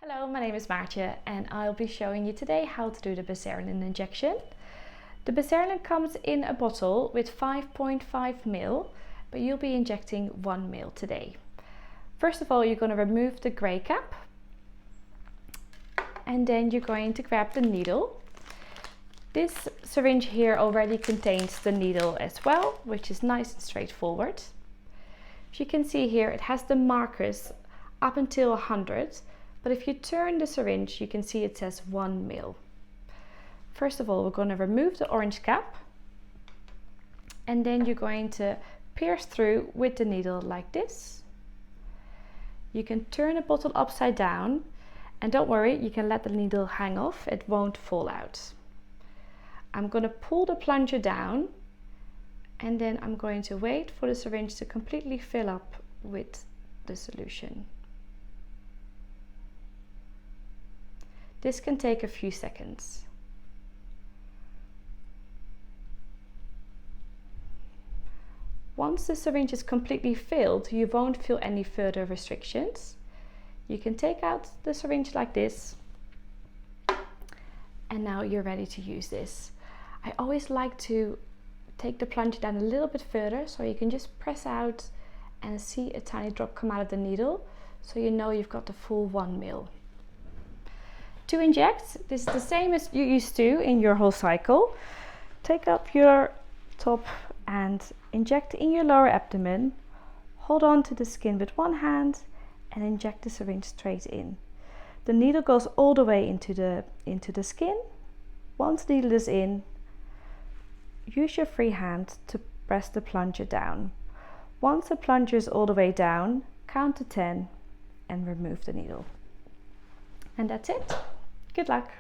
Hello, my name is Maartje and I'll be showing you today how to do the Buserelin injection. The Buserelin comes in a bottle with 5.5 ml, but you'll be injecting 1 ml today. First of all, you're going to remove the grey cap and then you're going to grab the needle. This syringe here already contains the needle as well, which is nice and straightforward. As you can see here, it has the markers up until 100. But if you turn the syringe, you can see it says 1 ml. First of all, we're going to remove the orange cap. And then you're going to pierce through with the needle like this. You can turn the bottle upside down. And don't worry, you can let the needle hang off. It won't fall out. I'm going to pull the plunger down. And then I'm going to wait for the syringe to completely fill up with the solution. This can take a few seconds. Once the syringe is completely filled, you won't feel any further restrictions. You can take out the syringe like this, and now you're ready to use this. I always like to take the plunger down a little bit further so you can just press out and see a tiny drop come out of the needle, so you know you've got the full 1 ml. To inject, this is the same as you used to in your whole cycle. Take up your top and inject in your lower abdomen. Hold on to the skin with one hand and inject the syringe straight in. The needle goes all the way into the skin. Once the needle is in, use your free hand to press the plunger down. Once the plunger is all the way down, count to 10 and remove the needle. And that's it. Good luck.